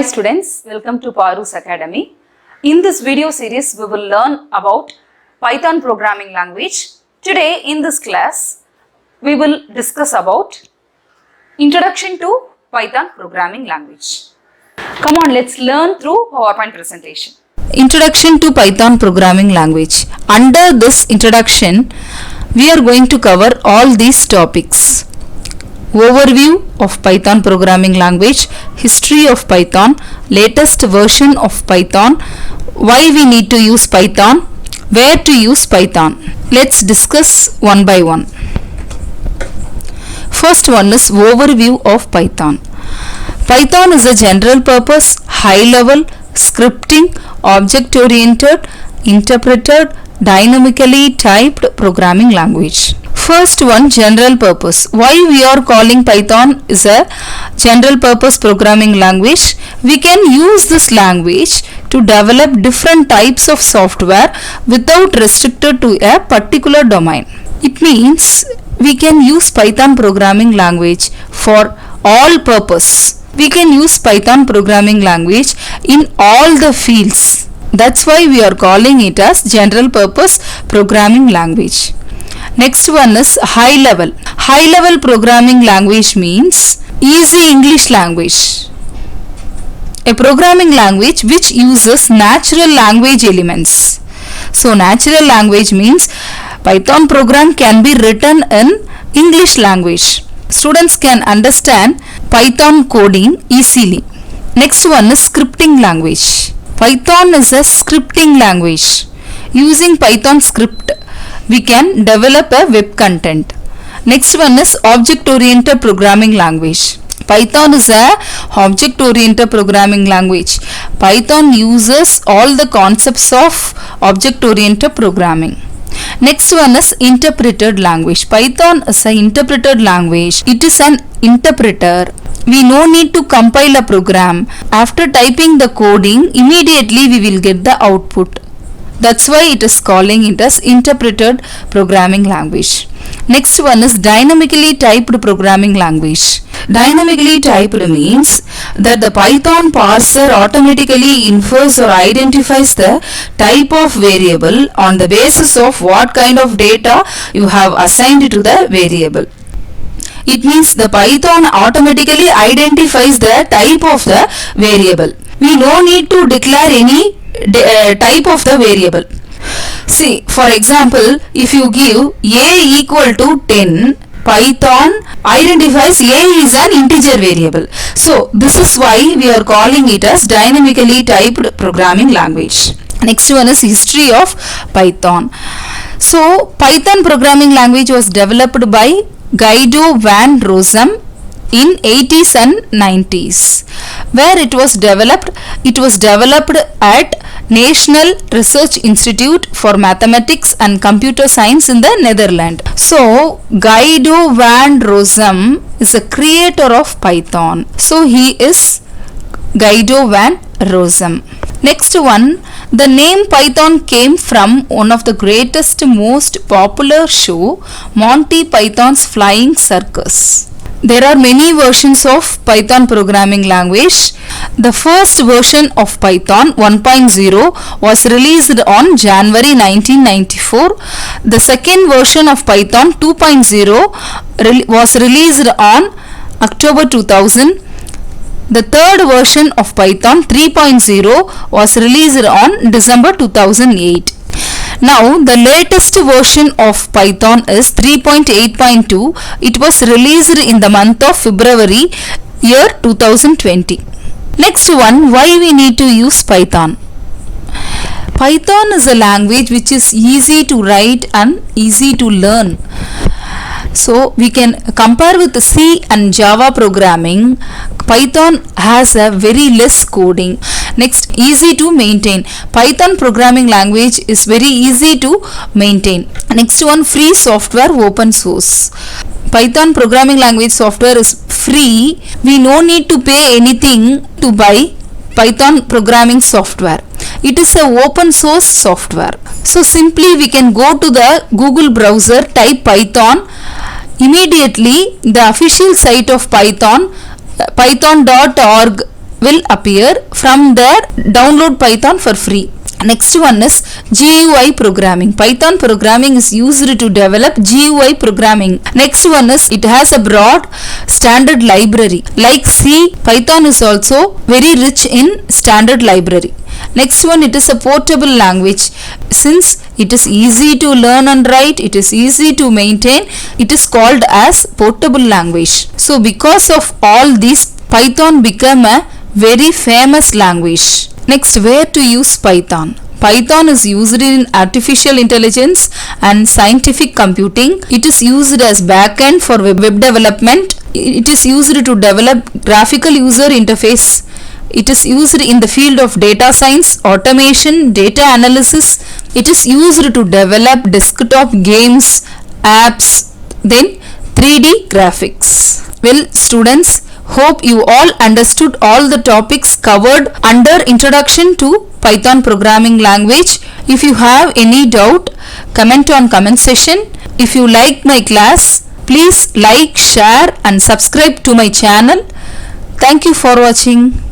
students, welcome to Parus Academy. In this video series, we will learn about Python programming language. Today in this class, we will discuss about Introduction to Python programming language. Come on, let's learn through PowerPoint presentation. Introduction to Python programming language. Under this introduction, we are going to cover all these topics. Overview of Python programming language, history of Python, latest version of Python, why we need to use Python, where to use Python. Let's discuss one by one. First one is overview of Python. Python is a general purpose, high level, scripting, object oriented, interpreted, dynamically typed programming language. First one, general purpose. Why we are calling Python is a general purpose programming language. We can use this language to develop different types of software without restricted to a particular domain. It means we can use Python programming language for all purpose. We can use Python programming language in all the fields. That's why we are calling it as general purpose programming language. Next one is high level. High level programming language means easy English language. A programming language which uses natural language elements. So natural language means Python program can be written in English language. Students can understand Python coding easily. Next one is scripting language. Python is a scripting language. Using Python script, we can develop a web content. Next one is object oriented programming language. Python is a object oriented programming language. Python uses all the concepts of object oriented programming. Next one is interpreted language. Python is an interpreted language. It is an interpreter. We no need to compile a program. After typing the coding, immediately we will get the output. That's why it is calling it as interpreted programming language. Next one is dynamically typed programming language. Dynamically typed means that the Python parser automatically infers or identifies the type of variable on the basis of what kind of data you have assigned to the variable. It means the Python automatically identifies the type of the variable. We no need to declare any type of the variable. See, for example, if you give a equal to 10, Python identifies a is an integer variable. So this is why we are calling it as dynamically typed programming language. Next one is history of Python. So Python programming language was developed by Guido van Rossum in 80s and 90s. Where it was developed at National Research Institute for Mathematics and Computer Science in the Netherlands. So Guido van Rossum is a creator of Python. So he is Guido van Rossum. Next one, the name Python came from one of the greatest, most popular show, Monty Python's Flying Circus. There are many versions of Python programming language. The first version of Python 1.0 was released on January 1994. The second version of Python 2.0 was released on October 2000. The third version of Python 3.0 was released on December 2008. Now the latest version of Python is 3.8.2. It was released in the month of February year 2020. Next one, why we need to use Python. Python is a language which is easy to write and easy to learn. So we can compare with C and Java programming. Python has a very less coding. Next, easy to maintain. Python programming language is very easy to maintain. Next one, free software, open source. Python programming language software is free. We no need to pay anything to buy Python programming software. It is a open source software. So simply we can go to the Google browser, type Python. Immediately the official site of Python, python.org will appear. From there, download Python for free. Next one is GUI programming. Python programming is used to develop GUI programming. Next one is it has a broad standard library. Like C, Python is also very rich in standard library. Next one, it is a portable language. Since it is easy to learn and write, it is easy to maintain, it is called as portable language. So because of all these, Python became a very famous language. Next, where to use Python? Python is used in artificial intelligence and scientific computing. It is used as backend for web development. It is used to develop graphical user interface. It is used in the field of data science, automation, data analysis. It is used to develop desktop games, apps, then 3D graphics. Well, students, hope you all understood all the topics covered under Introduction to Python Programming Language. If you have any doubt, comment on comment section. If you like my class, please like, share and subscribe to my channel. Thank you for watching.